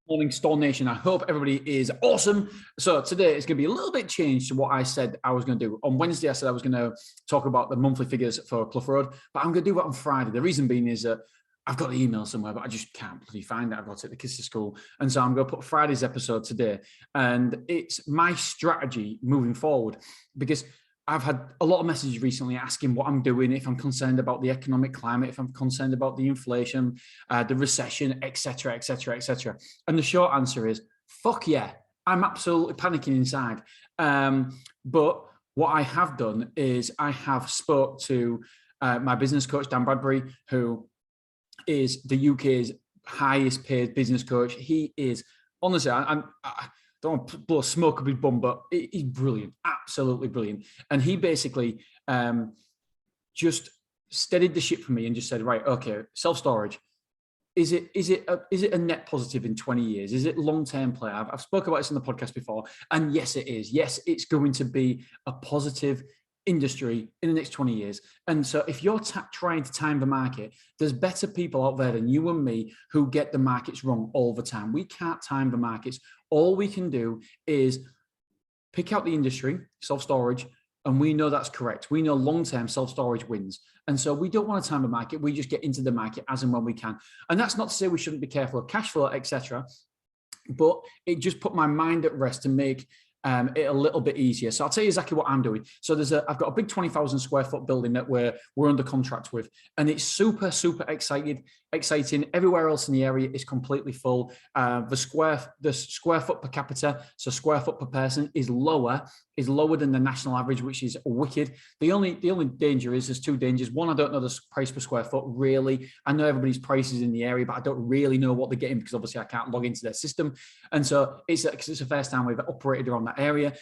Morning, Store Nation. I hope everybody is awesome. So today it's going to be a little bit changed to what I said I was going to do. On Wednesday, I said I was going to talk about the monthly figures for Clough Road, but I'm going to do that on Friday. The reason being is that I've got the email somewhere, but I just can't bloody find it. I've got to take the kids to school. And so I'm going to put Friday's episode today. And it's my strategy moving forward because I've had a lot of messages recently asking what I'm doing, if I'm concerned about the economic climate, if I'm concerned about the inflation, the recession, etc., etc., etc. And the short answer is, fuck yeah, I'm absolutely panicking inside. But what I have done is I have spoke to my business coach, Dan Bradbury, who is the UK's highest paid business coach. He is, honestly, I don't want to blow smoke up his bum, but he's brilliant, absolutely brilliant. And he basically just steadied the ship for me and just said, right, okay, self-storage, is it a net positive in 20 years? Is it long-term play? I've spoken about this in the podcast before, and yes, it is. Yes, it's going to be a positive industry in the next 20 years. And so if you're trying to time the market, there's better people out there than you and me who get the markets wrong all the time. We can't time the markets. All we can do is pick out the industry, self-storage, and we know that's correct. We know long-term self-storage wins. And so we don't want to time the market. We just get into the market as and when we can. And that's not to say we shouldn't be careful of cash flow, etc. But it just put my mind at rest to make it a little bit easier. So I'll tell you exactly what I'm doing. So I've got a big 20,000 square foot building that we're under contract with, and it's super exciting. Everywhere else in the area is completely full. The square foot per capita, so square foot per person, is lower than the national average, which is wicked. The only danger is there's two dangers. One, I don't know the price per square foot really. I know everybody's prices in the area, but I don't really know what they're getting because obviously I can't log into their system. And so it's the first time we've operated around that area.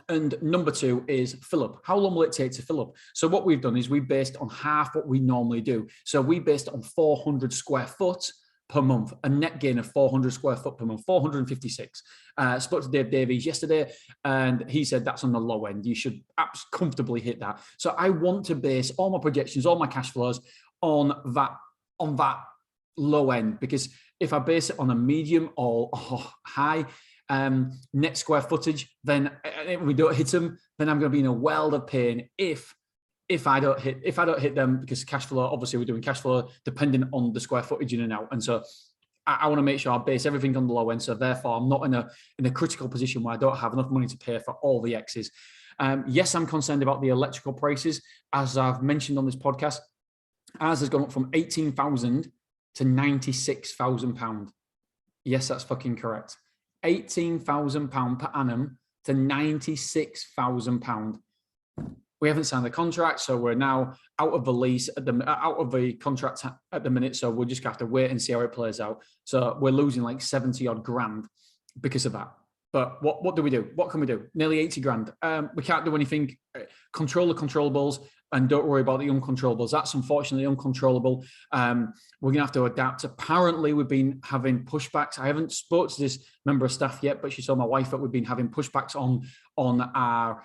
And number two is fill up. How long will it take to fill up? So what we've done is we based on half what we normally do. So we based on 400 square foot per month, a net gain of 400 square foot per month, 456. Spoke to Dave Davies yesterday, and he said that's on the low end. You should comfortably hit that. So I want to base all my projections, all my cash flows on that low end, because if I base it on a medium or high net square footage, then if we don't hit them, then I'm going to be in a world of pain if I don't hit them, because cash flow, obviously we're doing cash flow depending on the square footage in and out. And so I want to make sure I base everything on the low end. So therefore I'm not in a critical position where I don't have enough money to pay for all the X's. Yes, I'm concerned about the electrical prices. As I've mentioned on this podcast, ours has gone up from 18,000 to 96,000 pound. Yes, that's fucking correct. 18,000 pound per annum to 96,000 pound. We haven't signed the contract, so we're now out of the lease out of the contract at the minute. So we'll just have to wait and see how it plays out. So we're losing like 70 odd grand because of that. But what do we do? What can we do? Nearly 80 grand. We can't do anything. Control the controllables and don't worry about the uncontrollables. That's unfortunately uncontrollable. We're going to have to adapt. Apparently, we've been having pushbacks. I haven't spoke to this member of staff yet, but she told my wife that we've been having pushbacks on our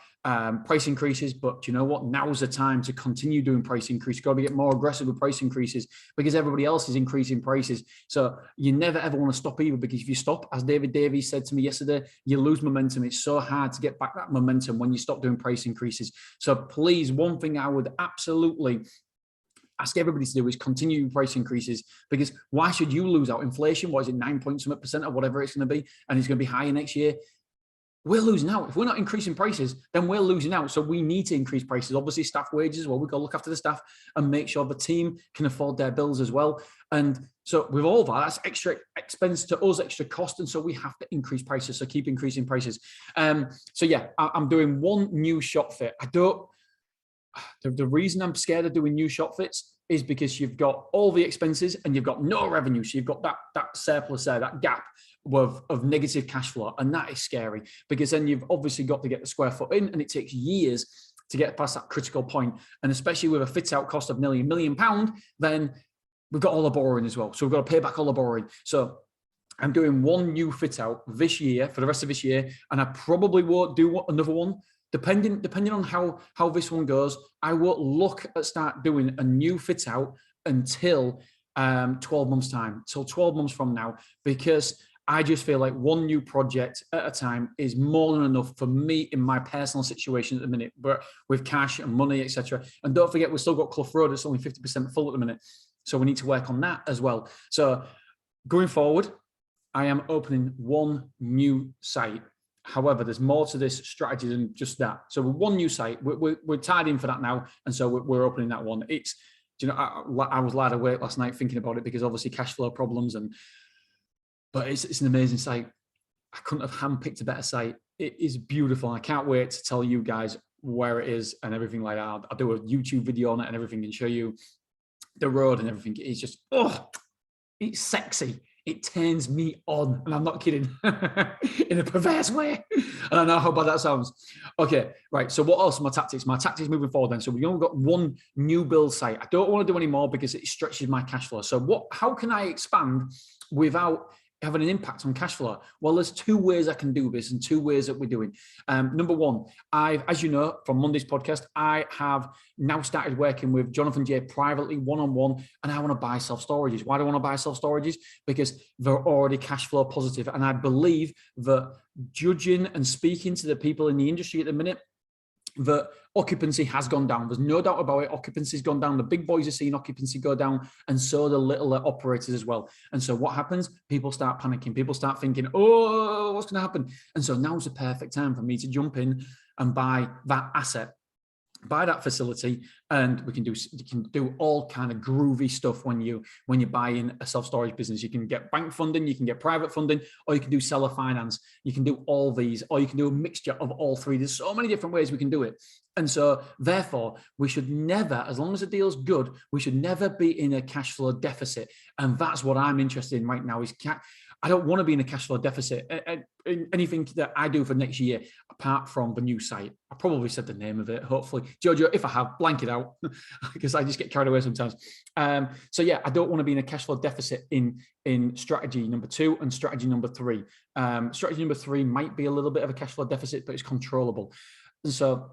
price increases. But you know what? Now's the time to continue doing price increases. Got to get more aggressive with price increases because everybody else is increasing prices. So you never ever want to stop either, because if you stop, as David Davies said to me yesterday, you lose momentum. It's so hard to get back that momentum when you stop doing price increases. So please, one thing I would absolutely ask everybody to do is continue price increases, because why should you lose out? Inflation, what is it, 9% or whatever it's going to be, and it's going to be higher next year. We're losing out. If we're not increasing prices, then we're losing out. So we need to increase prices. Obviously, staff wages, well, we've got to look after the staff and make sure the team can afford their bills as well. And so with all that, that's extra expense to us, extra cost. And so we have to increase prices. So keep increasing prices. So yeah, I'm doing one new shop fit. The reason I'm scared of doing new shop fits is because you've got all the expenses and you've got no revenue. So you've got that surplus there, that gap of negative cash flow. And that is scary, because then you've obviously got to get the square foot in, and it takes years to get past that critical point. And especially with a fit out cost of nearly £1 million, then we've got all the borrowing as well. So we've got to pay back all the borrowing. So I'm doing one new fit out this year for the rest of this year. And I probably won't do another one. Depending on how this one goes, I won't look at start doing a new fit out until 12 months time. So 12 months from now, because I just feel like one new project at a time is more than enough for me in my personal situation at the minute, but with cash and money, etc. And don't forget, we've still got Clough Road. It's only 50% full at the minute. So we need to work on that as well. So going forward, I am opening one new site. However, there's more to this strategy than just that. So with one new site, we're tied in for that now. And so we're opening that one. It's, I was wide awake last night thinking about it because obviously cash flow problems, but it's an amazing site. I couldn't have handpicked a better site. It is beautiful. I can't wait to tell you guys where it is and everything like that. I'll do a YouTube video on it and everything and show you the road and everything. It's just, it's sexy. It turns me on, and I'm not kidding, in a perverse way. And I know how bad that sounds. Okay, right. So what else are my tactics? My tactics moving forward then. So we've only got one new build site. I don't want to do any more because it stretches my cash flow. So how can I expand without having an impact on cash flow? Well, there's two ways I can do this and two ways that we're doing. Number one, as you know, from Monday's podcast, I have now started working with Jonathan J privately, one-on-one, and I want to buy self-storages. Why do I want to buy self-storages? Because they're already cash flow positive. And I believe that judging and speaking to the people in the industry at the minute, the occupancy has gone down. There's no doubt about it. Occupancy's gone down. The big boys are seeing occupancy go down, and so the little operators as well. And so what happens? People start panicking. People start thinking, oh, what's going to happen? And so now's the perfect time for me to jump in and buy that asset, buy that facility, and you can do all kind of groovy stuff when you're buying a self-storage business. You can get bank funding, you can get private funding, or you can do seller finance. You can do all these, or you can do a mixture of all three. There's so many different ways we can do it. And so therefore, we should never, as long as the deal's good, we should never be in a cash flow deficit. And that's what I'm interested in right now is I don't want to be in a cash flow deficit. Anything that I do for next year, apart from the new site, I probably said the name of it, hopefully. Jojo, if I have, blank it out, because I just get carried away sometimes. So yeah, I don't want to be in a cash flow deficit in strategy number 2 and strategy number 3. Strategy number 3 might be a little bit of a cash flow deficit, but it's controllable. And so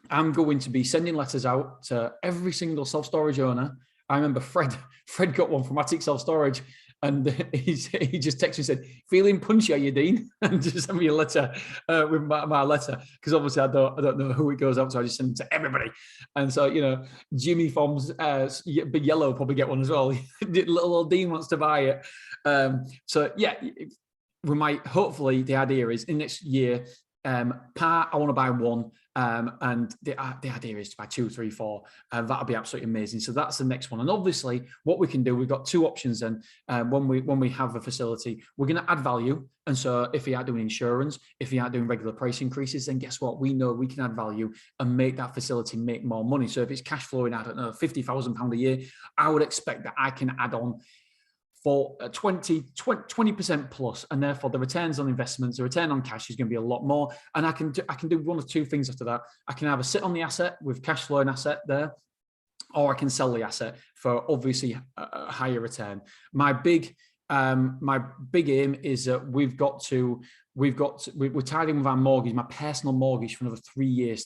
I'm going to be sending letters out to every single self-storage owner. I remember Fred got one from Attic Self-Storage, and he just texted me and said, feeling punchy, are you, Dean? And just sent me a letter with my letter, because obviously I don't know who it goes out to. I just send it to everybody. And so, Jimmy from Big Yellow probably get one as well. little old Dean wants to buy it. So yeah, we might, hopefully the idea is in next year, I want to buy one. And the idea is to buy 2, 3, 4. That'll be absolutely amazing. So that's the next one. And obviously, what we can do, we've got 2 options. Then when we have a facility, we're going to add value. And so if we aren't doing insurance, if we aren't doing regular price increases, then guess what? We know we can add value and make that facility make more money. So if it's cash flowing, I don't know, £50,000 a year, I would expect that I can add on for 20% plus, and therefore the returns on investments, the return on cash is going to be a lot more. And I can do one of 2 things after that. I can either sit on the asset with cash flowing asset there, or I can sell the asset for obviously a higher return. My big aim is that we're tied in with our mortgage, my personal mortgage, for another 3 years,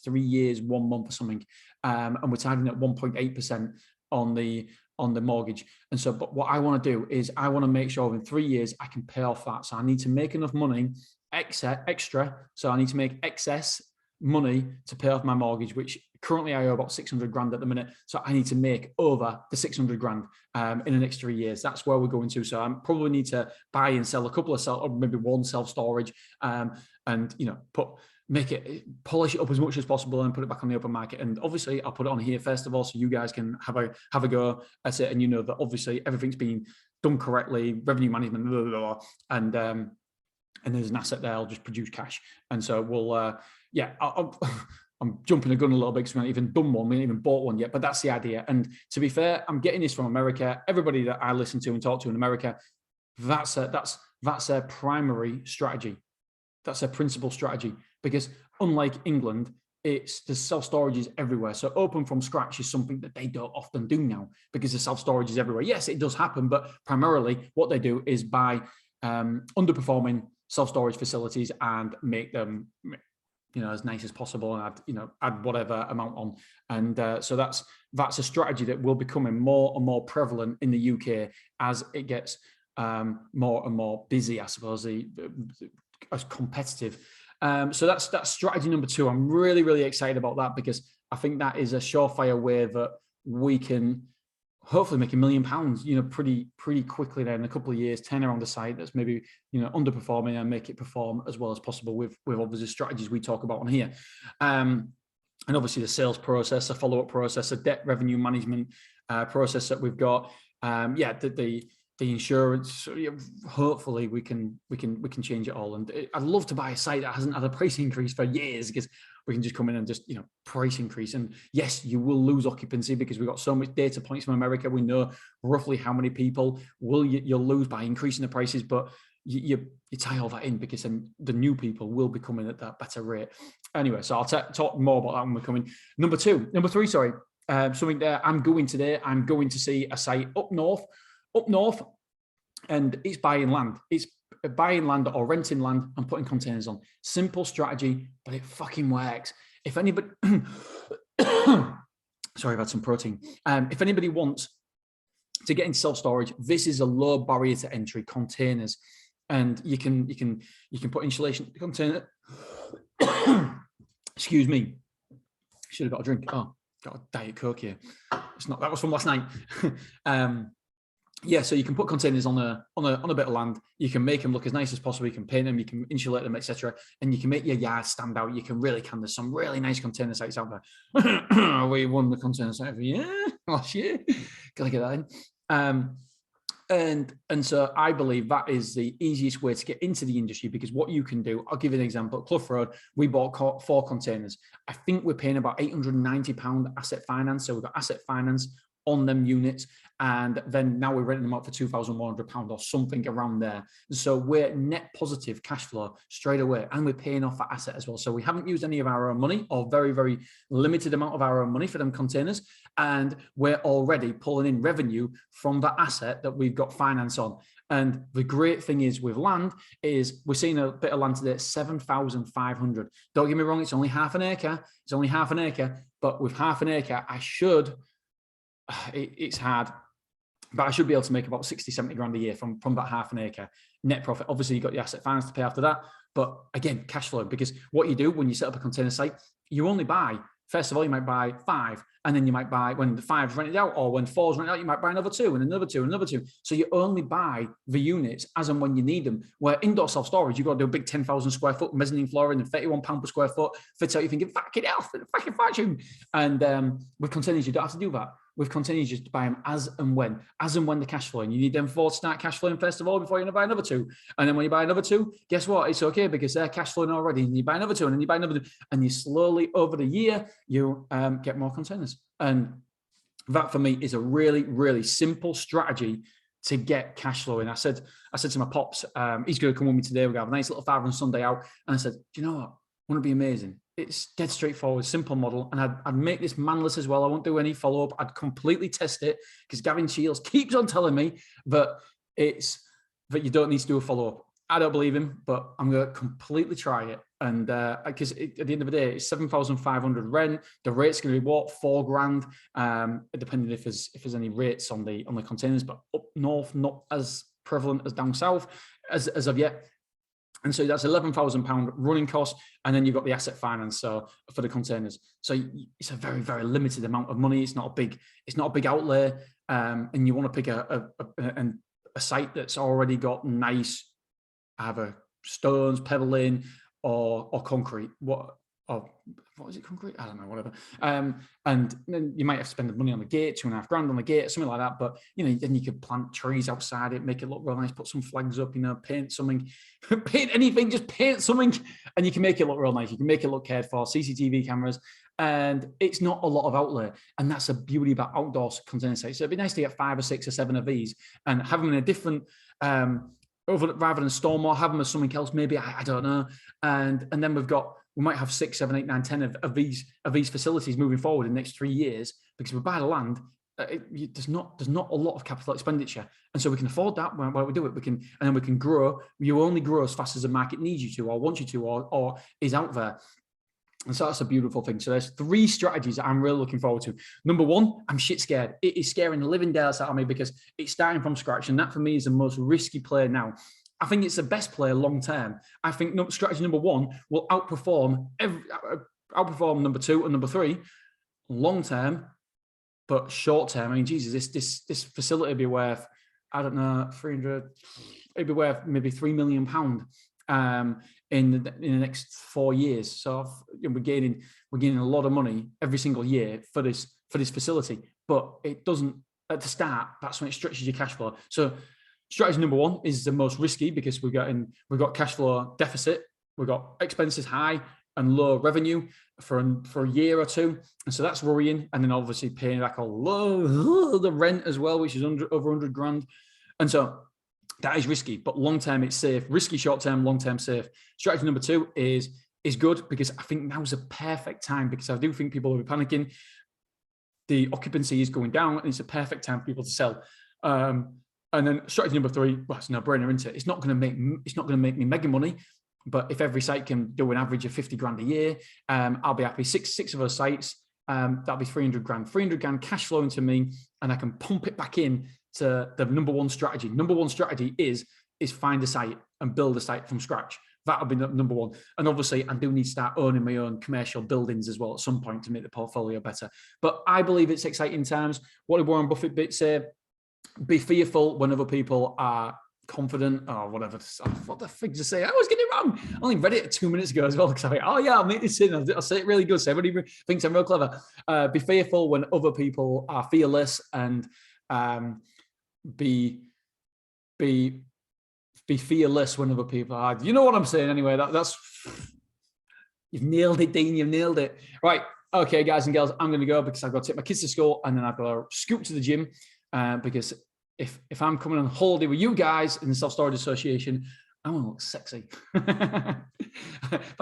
1 month or something, and we're tied in at 1.8% on the mortgage. And so, but what I want to do is I want to make sure in 3 years I can pay off that. So I need to make enough money extra. So I need to make excess money to pay off my mortgage, which currently I owe about 600 grand at the minute. So I need to make over the 600 grand in the next 3 years. That's where we're going to. So I probably need to buy and sell a couple of or maybe one self-storage, and polish it up as much as possible and put it back on the open market. And obviously I'll put it on here first of all, so you guys can have a go at it, and that obviously everything's been done correctly, revenue management, blah, blah, blah, and there's an asset there, I'll just produce cash. And so we'll I'm jumping the gun a little bit because we haven't even done one, we haven't even bought one yet, but that's the idea. And to be fair, I'm getting this from America. Everybody that I listen to and talk to in America, that's their primary strategy. That's their principal strategy, because unlike England, there's self-storage everywhere. So open from scratch is something that they don't often do now, because the self-storage is everywhere. Yes, it does happen, but primarily what they do is buy underperforming self-storage facilities and make them as nice as possible, and add whatever amount on. And so that's a strategy that will be becoming more and more prevalent in the UK as it gets more and more busy, I suppose, as competitive. So that's strategy number 2. I'm really, really excited about that, because I think that is a surefire way that we can hopefully make £1 million, pretty quickly there in a couple of years, turn around a site that's maybe, underperforming and make it perform as well as possible with obviously strategies we talk about on here. And obviously the sales process, a follow-up process, a debt revenue management process that we've got. The insurance, hopefully we can change it all. And I'd love to buy a site that hasn't had a price increase for years, because we can just come in and just, price increase. And yes, you will lose occupancy, because we've got so much data points from America. We know roughly how many people you'll lose by increasing the prices, but you tie all that in, because then the new people will be coming at that better rate. Anyway, so I'll talk more about that when we're coming. Number 3, sorry. Something there I'm going today. I'm going to see a site up north, and it's buying land. It's buying land or renting land and putting containers on. Simple strategy, but it fucking works. If anybody, sorry, I've had some protein. If anybody wants to get into self-storage, this is a low barrier to entry, containers, and you can put insulation container. Excuse me, should have got a drink. Oh, got a Diet Coke here. It's not. That was from last night. Yeah, so you can put containers on a bit of land. You can make them look as nice as possible. You can paint them, you can insulate them, etc. And you can make your yard stand out. You can there's some really nice container sites out there. We won the container site of the year last year. Gotta get that in. And so I believe that is the easiest way to get into the industry, because what you can do, I'll give you an example. At Clough Road, we bought 4 containers. I think we're paying about £890 asset finance. So we've got asset finance on them units, and then now we're renting them out for £2,100 or something around there. So we're net positive cash flow straight away, and we're paying off that asset as well. So we haven't used any of our own money, or very, very limited amount of our own money for them containers, and we're already pulling in revenue from that asset that we've got finance on. And the great thing is with land is we're seeing a bit of land today at 7,500. Don't get me wrong, it's only half an acre. But with half an acre, it's hard, but I should be able to make about 60, 70 grand a year from that half an acre net profit. Obviously, you've got the asset finance to pay after that. But again, cash flow, because what you do when you set up a container site, you only buy, first of all, you might buy 5, and then you might buy, when the 5's rented out, or when 4's rented out, you might buy another 2 and another 2 and another 2. So you only buy the units as and when you need them. Where indoor self-storage, you've got to do a big 10,000 square foot mezzanine flooring and £31 per square foot. Fits out, you're thinking, fucking hell, fucking fortune. And with containers, you don't have to do that. With containers, you just buy them as and when the cash flow. And you need them 4 to start cash flowing first of all before you buy another 2. And then when you buy another 2, guess what? It's okay, because they're cash flowing already. And you buy another 2, and then you buy another 2, and you slowly over the year you get more containers. And that for me is a really, really simple strategy to get cash flowing. I said to my pops, he's going to come with me today. We're going to have a nice little Father and Sunday out. And I said, do you know what? Wouldn't it be amazing? It's dead straightforward, simple model. And I'd make this manless as well. I won't do any follow-up. I'd completely test it, because Gavin Shields keeps on telling me that you don't need to do a follow-up. I don't believe him, but I'm going to completely try it. And because at the end of the day, it's 7,500 rent. The rate's going to be what, $4,000, depending if there's any rates on the containers. But up north, not as prevalent as down south as of yet. And so that's £11,000 running cost, and then you've got the asset finance for the containers. So it's a very, very limited amount of money. It's not a big outlay, and you want to pick a site that's already got nice, either stones, pebble in, or concrete. What is it, concrete? I don't know, whatever. And then you might have to spend the money on the gate, $2,500 on the gate, something like that. But then you could plant trees outside it, make it look real nice, put some flags up, paint something, paint anything, just paint something, and you can make it look real nice. You can make it look cared for, CCTV cameras, and it's not a lot of outlay. And that's the beauty about outdoor container sites. So it'd be nice to get 5 or 6 or 7 of these and have them in a different, rather than store more, have them as something else, maybe, I don't know. And then we might have 6, 7, 8, 9, 10 of these facilities moving forward in the next 3 years, because we buy the land. There's not a lot of capital expenditure, and so we can afford that while we do it. And then we can grow. You only grow as fast as the market needs you to, or wants you to, or is out there. And so that's a beautiful thing. So there's 3 strategies that I'm really looking forward to. Number 1, I'm shit scared. It is scaring the living daylights out of me because it's starting from scratch. And that for me is the most risky play now. I think it's the best player long term. I think strategy number 1 will outperform number 2 and number 3 long term, but short term. I mean, Jesus, this facility will be worth, I don't know, 300. It'd be worth maybe £3 million in the next 4 years. So we're gaining a lot of money every single year for this facility. But it doesn't at the start. That's when it stretches your cash flow. So strategy number 1 is the most risky because we've got cash flow deficit, we've got expenses high and low revenue for a year or 2, and so that's worrying. And then obviously paying back the rent as well, which is over 100 grand, and so that is risky. But long term it's safe. Risky short term, long term safe. Strategy number 2 is good because I think now's a perfect time, because I do think people will be panicking. The occupancy is going down, and it's a perfect time for people to sell. And then strategy number 3, well, it's no brainer, isn't it? It's not going to make me mega money, but if every site can do an average of 50 grand a year, I'll be happy. Six of those sites, that'll be 300 grand. 300 grand cash flowing to me, and I can pump it back in to the number 1 strategy. Number 1 strategy is find a site and build a site from scratch. That'll be number 1. And obviously, I do need to start owning my own commercial buildings as well at some point to make the portfolio better. But I believe it's exciting times. What did Warren Buffett say? Be fearful when other people are confident, or whatever. What the frig to say? I always get it wrong. I only read it 2 minutes ago as well, because I think, oh yeah, I'll make this in. I'll say it really good, so everybody thinks I'm real clever. Be fearful when other people are fearless, and be fearless when other people are. You know what I'm saying? Anyway, that's you've nailed it, Dean. You've nailed it. Right. Okay, guys and girls, I'm going to go because I've got to take my kids to school, and then I've got to scoot to the gym. Because if I'm coming on holiday with you guys in the Self Storage Association, I want to look sexy. By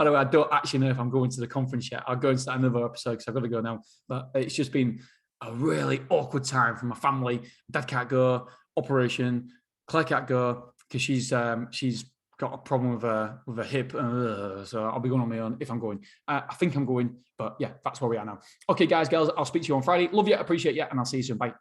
the way, I don't actually know if I'm going to the conference yet. I'll go into that another episode because I've got to go now. But it's just been a really awkward time for my family. Dad can't go, operation. Claire can't go because she's got a problem with a hip. So I'll be going on my own if I'm going. I think I'm going, but yeah, that's where we are now. Okay, guys, girls, I'll speak to you on Friday. Love you, appreciate you, and I'll see you soon. Bye.